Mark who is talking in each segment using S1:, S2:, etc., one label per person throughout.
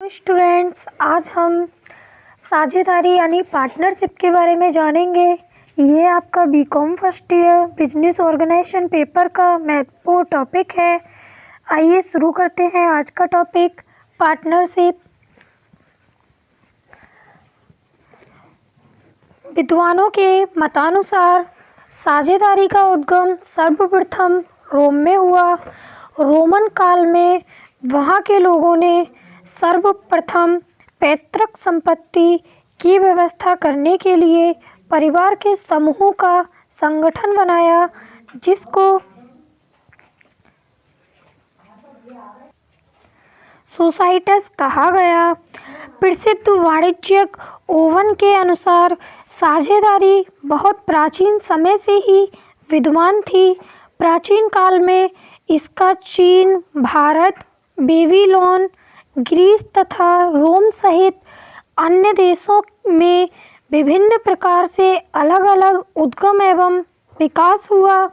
S1: Students, आज हम साझेदारी यानी पार्टनरशिप के बारे में जानेंगे। ये आपका BCom first year business organisation paper का महत्वपूर्ण टॉपिक है। आइए शुरू करते हैं आज का टॉपिक पार्टनरशिप। विद्वानों के मतानुसार साझेदारी का उद्गम सर्वप्रथम रोम में हुआ। रोमन काल में वहाँ के लोगों ने सर्वप्रथम पैतृक संपत्ति की व्यवस्था करने के लिए परिवार के समूहों का संगठन बनाया, जिसको सोसाइटस कहा गया। प्रसिद्ध वाणिज्यिक ओवन के अनुसार साझेदारी बहुत प्राचीन समय से ही विद्यमान थी। प्राचीन काल में इसका चीन, भारत, बेबीलोन, ग्रीस तथा रोम सहित अन्य देशों में विभिन्न प्रकार से अलग अलग उद्गम एवं विकास हुआ।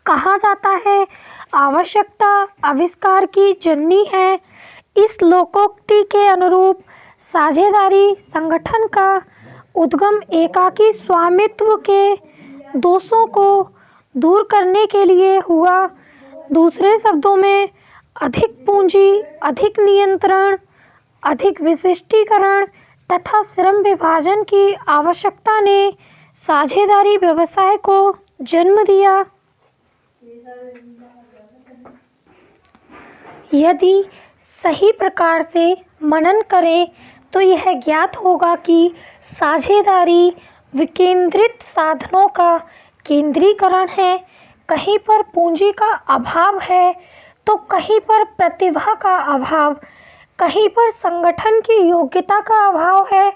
S1: कहा जाता है, आवश्यकता आविष्कार की जननी है। इस लोकोक्ति के अनुरूप साझेदारी संगठन का उद्गम एकाकी स्वामित्व के दोषों को दूर करने के लिए हुआ। दूसरे शब्दों में, अधिक पूंजी, अधिक नियंत्रण, अधिक विशिष्टीकरण तथा श्रम विभाजन की आवश्यकता ने साझेदारी व्यवसाय को जन्म दिया। यदि सही प्रकार से मनन करें तो यह ज्ञात होगा कि साझेदारी विकेंद्रित साधनों का केंद्रीकरण है। कहीं पर पूंजी का अभाव है तो कहीं पर प्रतिभा का अभाव, कहीं पर संगठन की योग्यता का अभाव है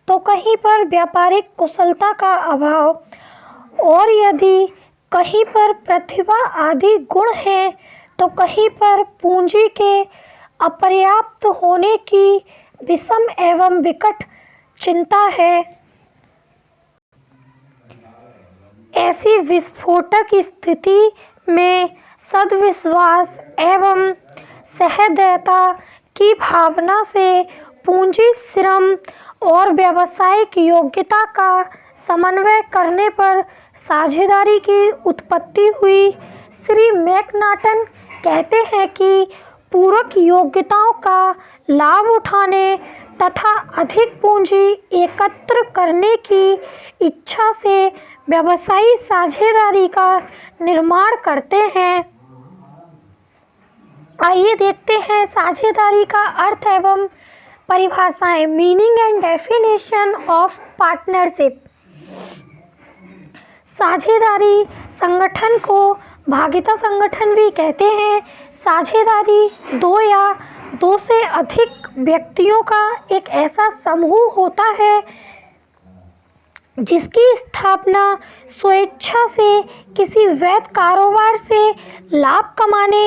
S1: तो कहीं पर व्यापारिक कुशलता का अभाव, और यदि कहीं पर प्रतिभा आदि गुण हैं तो कहीं पर पूंजी के अपर्याप्त होने की विषम एवं विकट चिंता है। ऐसी विस्फोटक स्थिति में सद्विश्वास एवं सहृदयता की भावना से पूंजी, श्रम और व्यावसायिक योग्यता का समन्वय करने पर साझेदारी की उत्पत्ति हुई। श्री मैकनाटन कहते हैं कि पूरक योग्यताओं का लाभ उठाने तथा अधिक पूंजी एकत्र करने की इच्छा से व्यवसायी साझेदारी का निर्माण करते हैं। आइए देखते हैं साझेदारी का अर्थ एवं परिभाषाएं। Meaning and definition of partnership. साझेदारी संगठन को भागीदार संगठन भी कहते हैं। साझेदारी दो या दो से अधिक व्यक्तियों का एक ऐसा समूह होता है जिसकी स्थापना स्वेच्छा से किसी वैध कारोबार से लाभ कमाने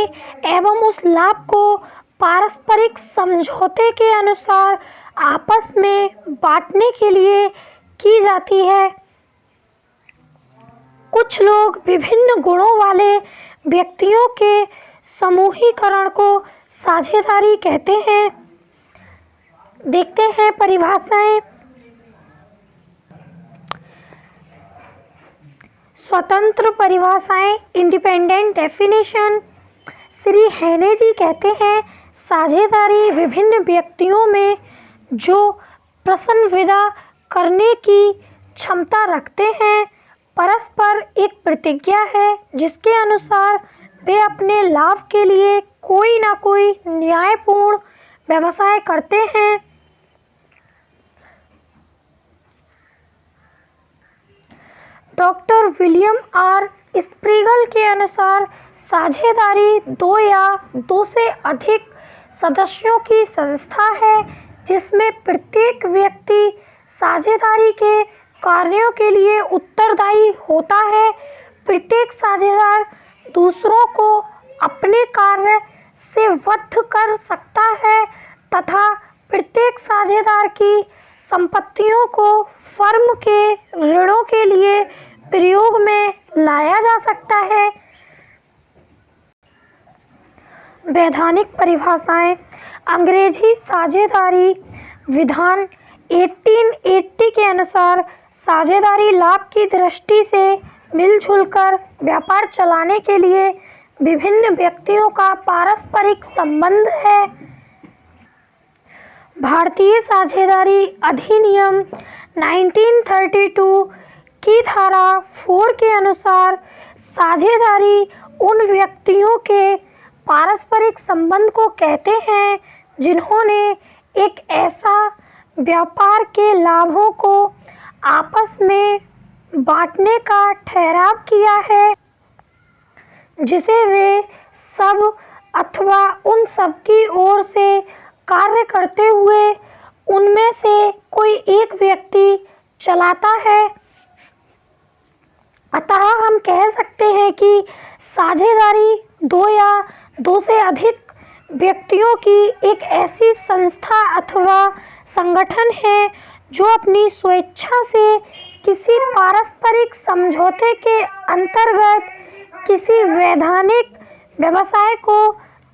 S1: एवं उस लाभ को पारस्परिक समझौते के अनुसार आपस में बांटने के लिए की जाती है। कुछ लोग विभिन्न गुणों वाले व्यक्तियों के समूहीकरण को साझेदारी कहते हैं। देखते हैं परिभाषाएं। स्वतंत्र परिभाषाएं, इंडिपेंडेंट डेफिनेशन। श्री हेने जी कहते हैं, साझेदारी विभिन्न व्यक्तियों में जो प्रसन्नविदा करने की क्षमता रखते हैं, परस्पर एक प्रतिज्ञा है जिसके अनुसार वे अपने लाभ के लिए कोई ना कोई न्यायपूर्ण व्यवसाय करते हैं। डॉक्टर विलियम आर स्प्रीगल के अनुसार साझेदारी दो या दो से अधिक सदस्यों की संस्था है जिसमें प्रत्येक व्यक्ति साझेदारी के कार्यों के लिए उत्तरदायी होता है। प्रत्येक साझेदार दूसरों को अपने कार्य से बद्ध कर सकता है तथा प्रत्येक साझेदार की संपत्तियों को फर्म के ऋणों के लिए प्रयोग में लाया जा सकता है। वैधानिक परिभाषाएं। अंग्रेजी साझेदारी विधान 1880 के अनुसार साझेदारी लाभ की दृष्टि से मिलजुल कर व्यापार चलाने के लिए विभिन्न व्यक्तियों का पारस्परिक संबंध है। भारतीय साझेदारी अधिनियम 1932 की धारा 4 के अनुसार साझेदारी उन व्यक्तियों के पारस्परिक संबंध को कहते हैं जिन्होंने एक ऐसा व्यापार के लाभों को आपस में बांटने का ठहराव किया है जिसे वे सब अथवा उन सब की ओर से कार्य करते हुए उनमें से कोई एक व्यक्ति चलाता है। अतः हम कह सकते हैं कि साझेदारी दो या दो से अधिक व्यक्तियों की एक ऐसी संस्था अथवा संगठन है जो अपनी स्वेच्छा से किसी पारस्परिक समझौते के अंतर्गत किसी वैधानिक व्यवसाय को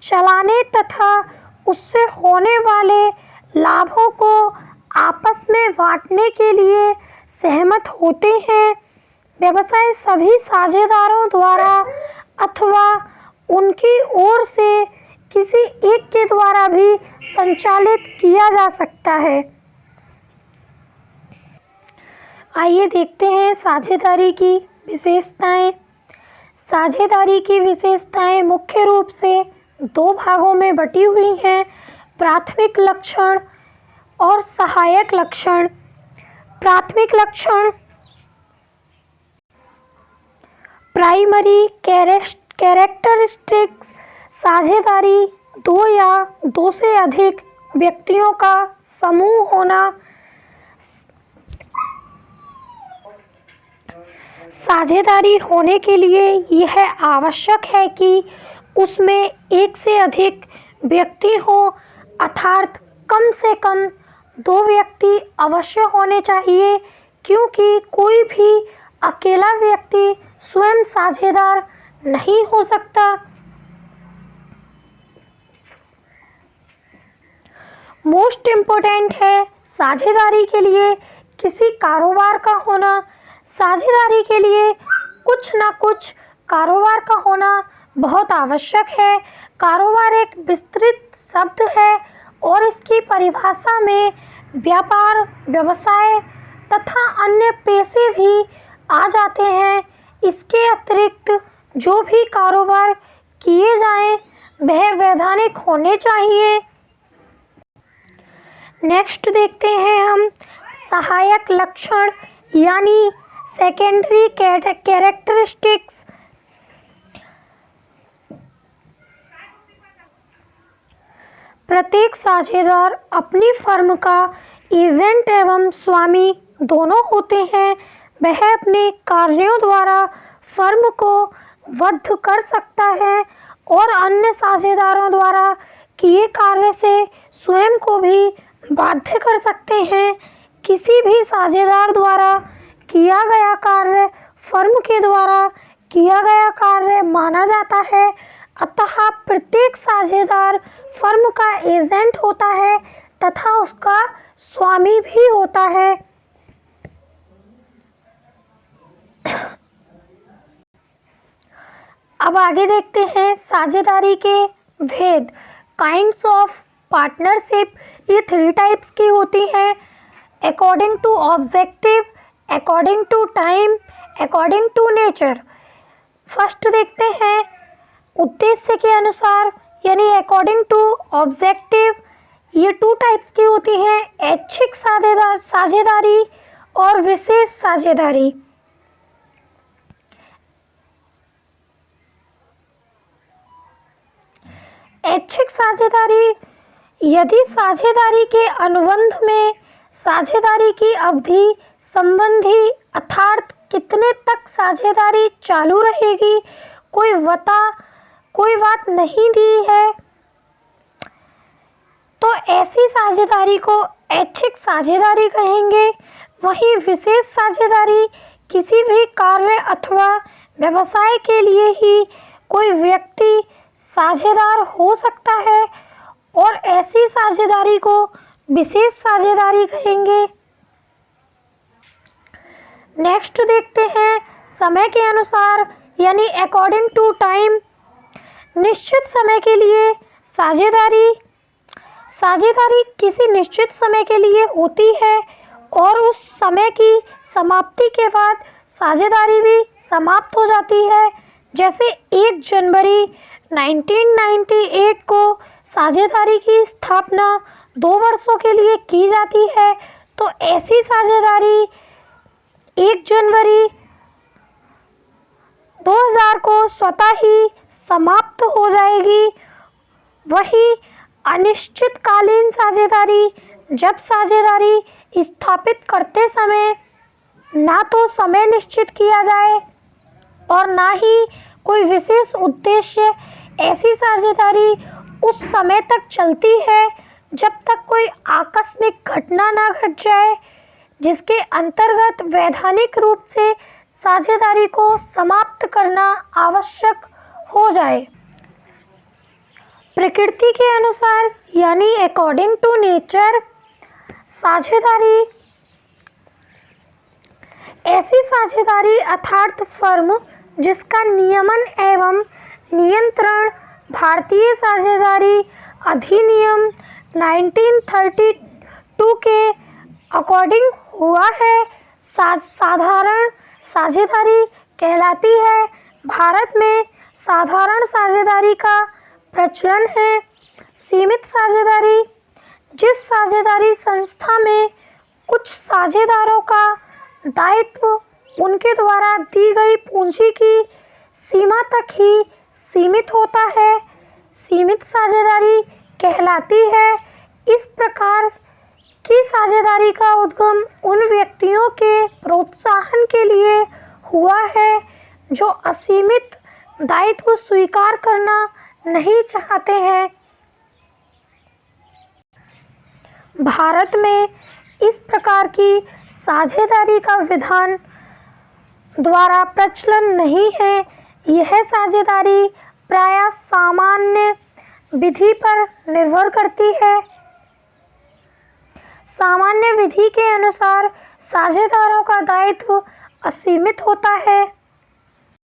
S1: चलाने तथा उससे होने वाले लाभों को आपस में बांटने के लिए सहमत होते हैं। व्यवसाय सभी साझेदारों द्वारा अथवा उनकी ओर से किसी एक के द्वारा भी संचालित किया जा सकता है। आइए देखते हैं साझेदारी की विशेषताएं। साझेदारी की विशेषताएं मुख्य रूप से दो भागों में बटी हुई हैं, प्राथमिक लक्षण और सहायक लक्षण। प्राथमिक लक्षण प्राइमरी कैरेक्टरिस्टिक्स साझेदारी दो या दो से अधिक व्यक्तियों का समूह होना। साझेदारी होने के लिए यह आवश्यक है कि उसमें एक से अधिक व्यक्ति हो, अर्थात कम से कम दो व्यक्ति अवश्य होने चाहिए, क्योंकि कोई भी अकेला व्यक्ति स्वयं साझेदार नहीं हो सकता। मोस्ट इम्पोर्टेंट है साझेदारी के लिए किसी कारोबार का होना। साझेदारी के लिए कुछ न कुछ कारोबार का होना बहुत आवश्यक है। कारोबार एक विस्तृत शब्द है और इसकी परिभाषा में व्यापार, व्यवसाय तथा अन्य पेशे भी आ जाते हैं। इसके अतिरिक्त जो भी कारोबार किए जाएं वह वैधानिक होने चाहिए। नेक्स्ट देखते हैं हम सहायक लक्षण यानी सेकेंडरी कैरेक्टरिस्टिक्स। प्रत्येक साझेदार अपनी फर्म का एजेंट एवं स्वामी दोनों होते हैं। वह अपने कार्यों द्वारा फर्म को बद्ध कर सकता है और अन्य साझेदारों द्वारा किए कार्य से स्वयं को भी बाध्य कर सकते हैं। किसी भी साझेदार द्वारा किया गया कार्य फर्म के द्वारा किया गया कार्य माना जाता है। अतः प्रत्येक साझेदार फर्म का एजेंट होता है तथा उसका स्वामी भी होता है। अब आगे देखते हैं साझेदारी के भेद। काइंड्स ऑफ पार्टनरशिप ये 3 टाइप्स की होती हैं, according to objective, according to time, according to nature. First देखते हैं उद्देश्य के अनुसार यानी अकॉर्डिंग टू ऑब्जेक्टिव। ये 2 टाइप्स की होती हैं, ऐच्छिक साझेदारी और विशेष साझेदारी। ऐच्छिक साझेदारी यदि साझेदारी के अनुबंध में साझेदारी की अवधि संबंधी अर्थात कितने तक साझेदारी चालू रहेगी कोई बात नहीं दी है, तो ऐसी साझेदारी को ऐच्छिक साझेदारी कहेंगे। वहीं विशेष साझेदारी किसी भी कार्य अथवा व्यवसाय के लिए ही कोई व्यक्ति साझेदार हो सकता है और ऐसी साझेदारी को विशेष साझेदारी कहेंगे। नेक्स्ट देखते हैं समय के अनुसार यानी अकॉर्डिंग टू टाइम। निश्चित समय के लिए साझेदारी किसी निश्चित समय के लिए होती है और उस समय की समाप्ति के बाद साझेदारी भी समाप्त हो जाती है। जैसे 1 जनवरी 1998 को साझेदारी की स्थापना 2 वर्षों के लिए की जाती है, तो ऐसी साझेदारी 1 जनवरी 2000 को स्वतः ही समाप्त हो जाएगी। वही अनिश्चितकालीन साझेदारी, जब साझेदारी स्थापित करते समय ना तो समय निश्चित किया जाए और ना ही कोई विशेष उद्देश्य, ऐसी साझेदारी उस समय तक चलती है जब तक कोई आकस्मिक घटना ना घट जाए जिसके अंतर्गत वैधानिक रूप से साझेदारी को समाप्त करना आवश्यक हो जाए। प्रकृति के अनुसार यानी अकॉर्डिंग टू नेचर, साझेदारी ऐसी साझेदारी अर्थात फर्म जिसका नियमन एवं नियंत्रण भारतीय साझेदारी अधिनियम 1932 के अकॉर्डिंग हुआ है, साधारण साझेदारी कहलाती है। भारत में साधारण साझेदारी का प्रचलन है। सीमित साझेदारी, जिस साझेदारी संस्था में कुछ साझेदारों का दायित्व उनके द्वारा दी गई पूंजी की सीमा तक ही सीमित होता है, सीमित साझेदारी कहलाती है। इस प्रकार की साझेदारी का उद्गम उन व्यक्तियों के प्रोत्साहन के लिए हुआ है जो असीमित दायित्व स्वीकार करना नहीं चाहते हैं। भारत में इस प्रकार की साझेदारी का विधान द्वारा प्रचलन नहीं है। यह साझेदारी प्रायः सामान्य विधि पर निर्भर करती है। सामान्य विधि के अनुसार साझेदारों का दायित्व असीमित होता है।